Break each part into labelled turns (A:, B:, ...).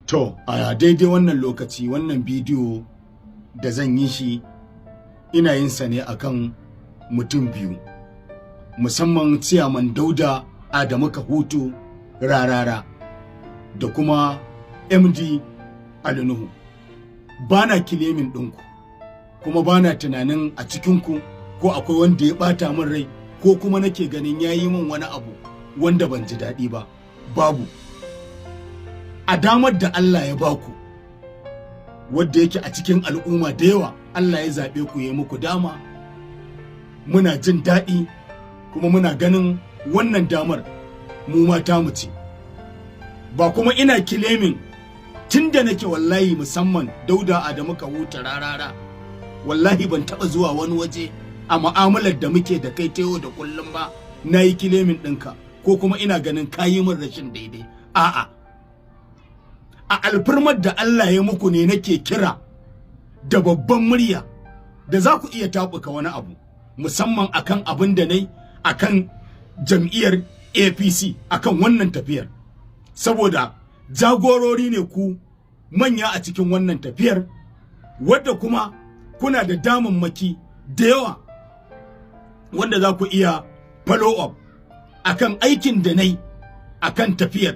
A: To, a daidai wannan lokaci wannan bidiyo da zan yi shi ina yin sa ne akan mutum biyu. Musamman Ciyaman Dauda Adamu Kahutu Rarara da kuma MD Ali Nuhu. Bana kilemin ɗinku kuma bana tunanin a cikinku ko akwai wanda ya ɓata min rai ko kuma nake ganin yayi min wani abu wanda ban ji daɗi ba. Babu. A damar da Allah ya baku wadda yake a cikin al'umma da yawa Allah ya zaɓe ku ya muku dama, muna jin daɗi kuma muna ganin wannan damar mu mata mu ce. Ba kuma ina kilemin tunda nake wallahi musamman Dauda Adamu Kahutu Rarara wallahi ban taɓa zuwa wani waje a mu'amalar da muke da kai ta yau da kullum ba na yi kilemin ɗinka ko kuma ina ganin kayi min rashin daidai. A'a, a alfarmar da Allah ya muku ne nake kira da babban murya da za ku iya taɓuka wani abu musamman akan abin da nai akan jam'iyyar APC akan wannan tafiyar, saboda jagorori ne ku manya a cikin wannan tafiyar wadda kuma kuna da damammaki da yawa wanda za ku iya follow up akan aikin da nai akan tafiyar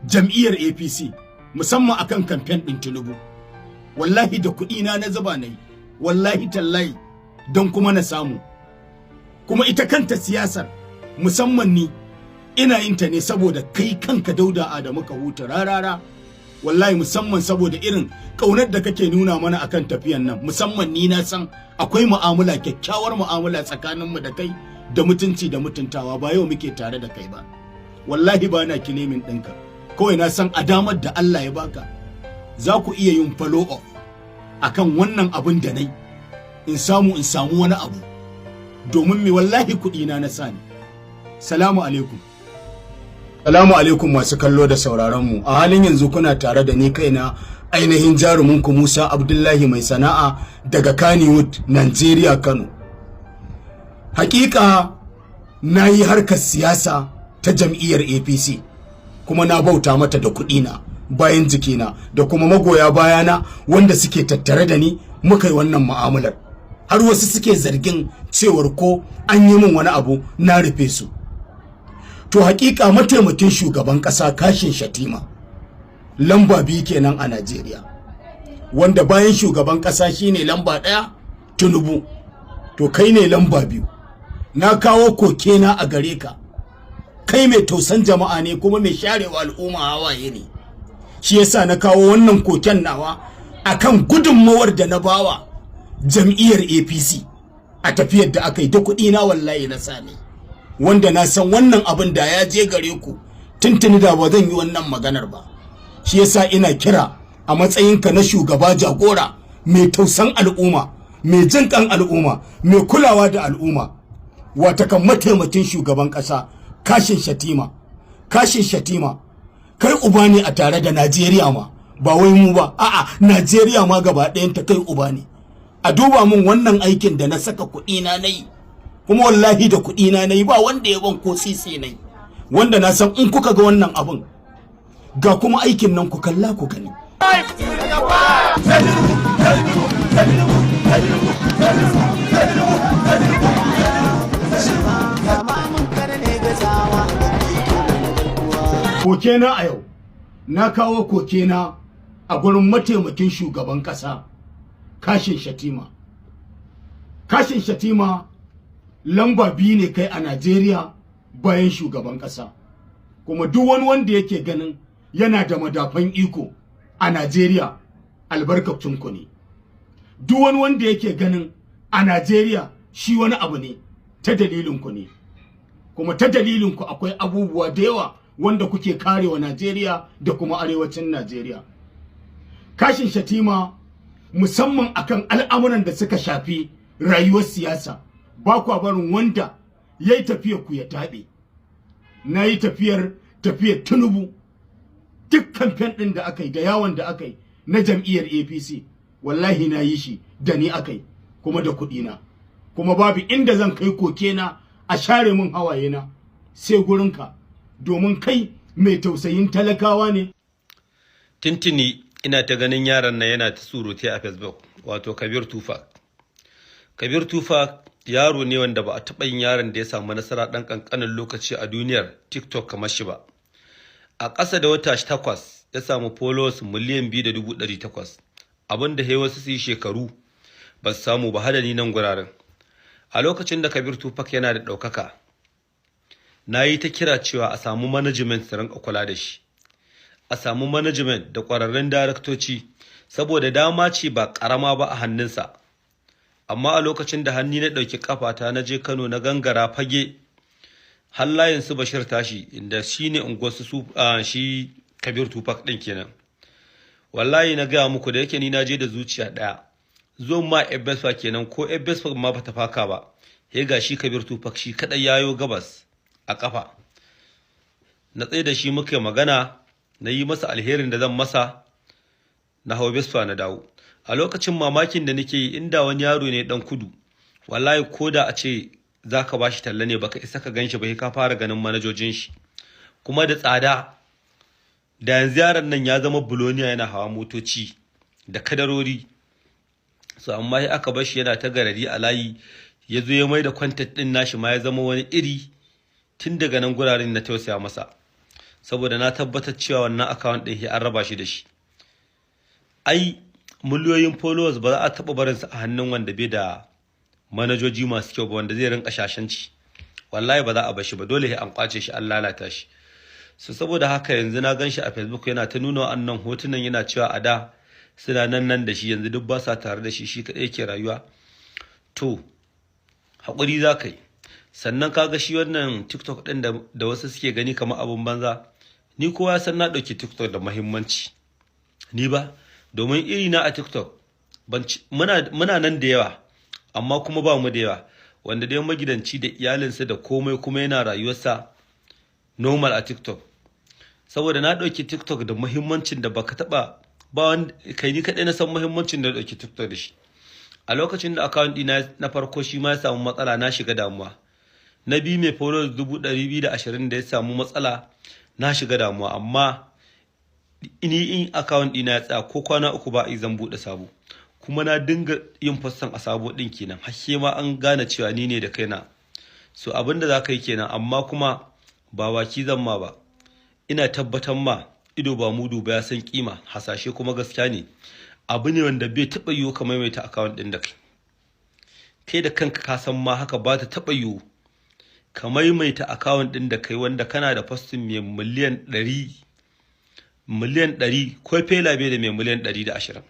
A: jam'iyyar APC musamman akan campaign din Tinubu. Wallahi da kuɗina na zuba nayi, wallahi tallahi don kuma na samu. Kuma ita kanta siyasar musamman ni ina yin ta ne saboda kai kanka Dauda Adamu Kahutu Rarara, wallahi musamman saboda irin kaunar da kake nuna mana akan tafiyan nan. Musamman ni na san akwai mu'amala, kyakkyawar mu'amala tsakaninmu da kai da mutunci da mutuntawa, ba yau muke tare da kai ba. Wallahi ba na kilemin ɗinka, kawai na san a damar da Allah ya baka za ku iya yin follow up akan wannan abin da nai in samu wani abu domin me wallahi kuɗina na sani. Salamu alaikum. Salamu alaikum masu kallo da sauraron mu. A halin yanzu kuna tare da ni kaina ainihin jarumin ku Musa Abdullahi mai sana'a daga Kannywood, Nigeria, Kano. Hakika na yi harkar siyasa ta jam'iyyar APC kuma na bauta mata da kuɗina, bayan jikina da kuma magoya bayana wanda suke tattare da ni muka yi wannan mu'amalar. Har wasu suke zargin cewar ko an yi min wani abu na rufe su. To hakika mataimakin shugaban ƙasa Kashim Shettima lamba 2 kenan a Najeriya, wanda bayan shugaban ƙasa shine lamba 1 Tinubu, to kai ne lamba 2. Na kawo kokena a gare ka, kai mai tausan jama'a ne kuma mai sharewa al'umma hawaye ne. Shi yasa na kawo wannan koken nawa akan gudunmawar da na bawa jam'iyyar APC a tafiyar da aka yi da kuɗi na wallahi na sani, wanda na san wannan abin da ya je gare ku tuntuni da ba zan yi wannan maganar ba. Shi yasa ina kira a matsayinka na shugaba jagora mai tausan al'umma, mai jin kan al'umma, mai kulawa da al'umma, watakan mataimakin shugaban ƙasa Kashim Shettima. Kashim Shettima kai uba ne a tare da Najeriya ma, ba wai mu ba, a'a Najeriya ma gaba ɗayan ta kai uba ne. A duba mun wannan aikin da na saka kuɗi na nayi, kuma wallahi da kuɗi na nayi, ba wanda ya ban ko sisi nayi, wanda na san in kuka ga wannan abun ga kuma aikin nan ku kalla ku gani. Kokena a yau na kawo kokena a gurin mataimakin shugaban ƙasa Kashim Shettima. Kashim Shettima lamba 2 ne kai a Najeriya bayan shugaban ƙasa, kuma duk wani wanda yake ganin yana da madafan iko a Najeriya albarkacin ku ne. Duk wani wanda yake ganin a Najeriya shi wani abu ne ta dalilin ku ne, kuma ta dalilin ku akwai abubuwa da yawa wanda kuke karewa Najeriya da kuma arewacin Najeriya. Kashim Shettima musamman akan al'amuran da suka shafi rayuwar siyasa ba kwa barin wanda yayi tafiyar ku ya tabe. Na yi tafiyar Tinubu, duk campaign din da aka yi da yawon da aka yi na jam'iyyar APC wallahi na yi shi da ni aka yi kuma da kuɗina, kuma babu inda zan kai kokena a share min hawayena sai gurinka, domin kai mai tausayin talakawa ne.
B: Tintini ina ta ganin yaron nan yana ta surutai a Facebook, wato Kabir Tufak. Kabir Tufak yaro ne wanda ba a taɓa yin yaron da ya samu nasara ɗan ƙanƙanin lokaci a duniyar TikTok kamar shi ba. A ƙasa da wata 8 ya samu followers miliyan 2.800, abin da wasu su yi shekaru ba su samu ba, hada ni nan guraren. A lokacin da Kabir Tufak yana da ɗaukaka, na yi ta kira cewa a samu management su rinka kula da shi, a samu management da ƙwararrun daraktoci, saboda dama ce ba ƙarama ba a hannunsa. Amma a lokacin da hanni na ɗauki ƙafata na je Kano na gangara Fage har layin su Bashir Tashi, inda shi ne unguwarsu shi Kabir Tufak ɗin kenan. Wallahi na gaya muku da yake ni na je da zuciya ɗaya, zo ma Ebbesfa kenan, ko Ebbesfa ma bata faka ba, he ga shi Kabir Tufak shi kaɗai yayo gabas a ƙafa. Na tsaye da shi muka magana, na yi masa alherin da zan masa, na hau Vespa na dawo. A lokacin mamakin da nake yi, inda wani yaro ne dan kudu, wallahi ko da a ce za ka ba shi talla ne baka isa ka ganshi ba, sai ka fara ganin manajojin shi, kuma da tsada. Da yanzu yaron nan ya zama buloniya, yana hawa motoci da kadarori. So amma sai aka bar shi yana ta garari a layi, ya zo ya mai da kwantat ɗin nashi ma ya zama wani iri. Tun daga nan guraren na tausaya masa, saboda na tabbatar cewa wannan account ɗin an raba shi da shi. Ai miliyoyin followers ba za a taɓa barinsa a hannun wanda bai da manajoji masu kyau ba, wanda zai rinka shashanci. Wallahi ba za a bar shi ba, dole an kwace shi, an lalata shi. So saboda haka yanzu na gan shi a Facebook yana ta nuna wa'annan hotunan, yana cewa a da suna nan da shi, yanzu duk ba sa tare da shi, shi kaɗai yake rayuwa. To haƙuri za ka yi. Sannan kaga shi wannan TikTok ɗin da wasu suke gani kamar abin banza, ni kowa ya san na ɗauki TikTok da muhimmanci. Ni ba, domin iri na a TikTok muna nan da yawa, amma kuma ba mu da yawa, wanda dai magidanci da iyalinsa da komai kuma yana rayuwarsa normal a TikTok. Saboda na ɗauki TikTok da muhimmancin da baka taɓa, ba wanda kai ni kaɗai na san muhimmancin da ɗauki TikTok da shi. A lokacin da account ɗina na farko shi ma ya samu matsala, na shiga damuwa. Na biyu mai followers 220,000 da ya samu matsala, na shiga damuwa. Amma ni in account ɗina ya tsaya ko kwana 3 ba a yi zan buɗe sabo, kuma na dinga yin fassan a sabo ɗin kenan, har ma an gane cewa ni ne da kaina. So abinda za ka yi kenan, amma kuma ba baki zan ma ba, ina tabbatar ma ido ba mudu ba ya san kima, hasashe kuma gaskiya ne. Abu ne wanda bai taɓa yiwu ka maimaita account ɗin da kai da kanka ka san ma haka ba ta taɓa yiwu ka maimaita account ɗin da kai, wanda kana da posting mai miliyan 100 ko fela bai da mai miliyan 120.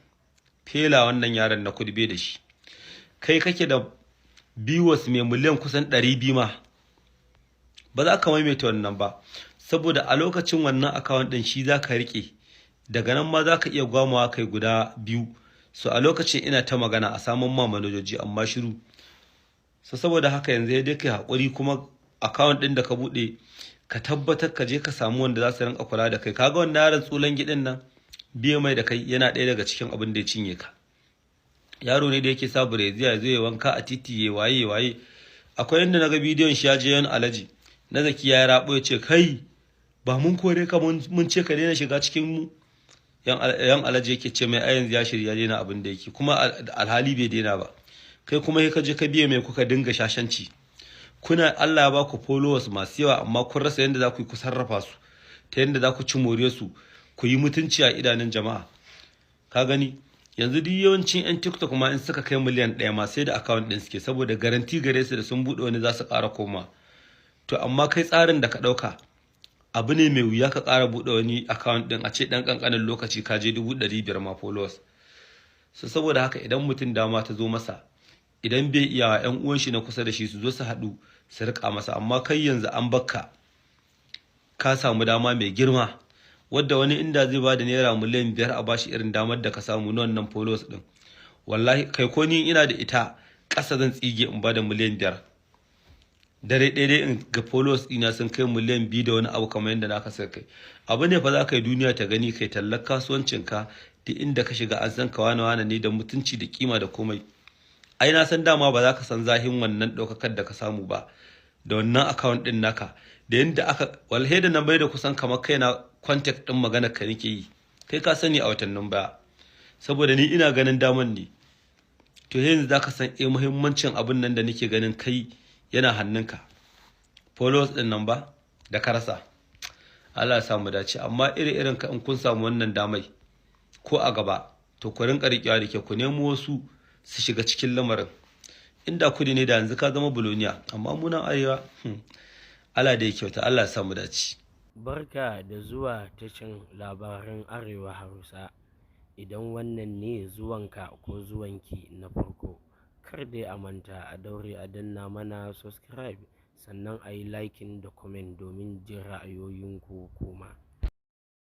B: Fela wannan yaron na kudu bai da shi. Kai kake da viewers mai miliyan kusan 200 ma, ba za ka maimaita wannan ba, saboda a lokacin wannan account ɗin shi za ka riƙe, daga nan ma za ka iya gwamawa kai guda 2. So a lokacin ina ta magana a samun ma manajoji, amma shiru. So saboda haka yanzu dai kai haƙuri, kuma account ɗin da ka buɗe ka tabbatar ka je ka samu wanda za su rinka kula da kai. Kaga wannan yaron tsulan gidin nan, biye mai da kai yana ɗaya daga cikin abin da ya cinye ka. Yaro ne da yake sa bureziya ya zo ya wanka a titi, ya waye. Akwai inda naga bidiyon shi ya je yan alaji na Zaki ya rabo ya ce, kai ba mun kore ka mun ce ka daina shiga cikin mu. Yan alaji yake ce mai yanzu ya shirya daina abin da yake, kuma alhali bai daina ba. Kai kuma ka je ka biye mai, kuka dinga shashanci. Kuna Allah ya baku followers masu yawa, amma kun rasa yadda za ku yi ku sarrafa su ta yadda za ku ci more su, ku yi mutunci a idanun jama'a. Ka gani yanzu duk yawancin 'yan TikTok ma in suka kai miliyan 1 ma sai da account ɗin suke, saboda garanti gare su da sun buɗe wani za su ƙara koma. To amma kai tsarin da ka ɗauka abu ne mai wuya ka ƙara buɗe wani account ɗin a ce ɗan ƙanƙanin lokaci ka je 500,000 ma followers. So saboda haka idan mutum dama ta zo masa, idan bai iya 'yan uwan shi na kusa da shi su zo su haɗu su riƙa masa. Amma kai yanzu an bakka ka samu dama mai girma, wadda wani inda zai ba da naira miliyan 5 a bashi irin damar da ka samu na wannan followers ɗin, wallahi kai ko ni ina da ita ƙasa zan tsige in ba da miliyan 5. Dare ɗaya in ga followers ɗina sun kai miliyan 2 da wani abu kamar yadda na kasa kai. Abu ne fa za ka yi duniya ta gani, kai tallar kasuwancinka duk inda ka shiga an san ka wane ne da mutunci da kima da komai. Ai na san dama ba za ka san zahin wannan ɗaukakar da ka samu ba da wannan account ɗin naka, da yadda aka walhe da na bai da kusan kamar kaina contact ɗin magana ka nake yi kai ka sani a watannin baya, saboda ni ina ganin daman ne. To yanzu za ka san muhimmancin abin nan da nake ganin kai yana hannunka, followers ɗin nan ba da ka rasa. Allah ya samu dace, amma irin ka in kun samu wannan damai ko a gaba, to ku rinka riƙewa da ke, ku nemo wasu su shiga cikin lamarin. Inda kudi ne da yanzu ka zama buloniya, amma munan arewa Allah da ya kyauta. Allah ya samu dace.
C: Barka da zuwa tashin labaran Arewa Hausa. Idan wannan ne zuwanka ko zuwanki na farko, kar dai a manta a daure a danna mana subscribe, sannan a yi liking da comment domin jin ra'ayoyinku kuma.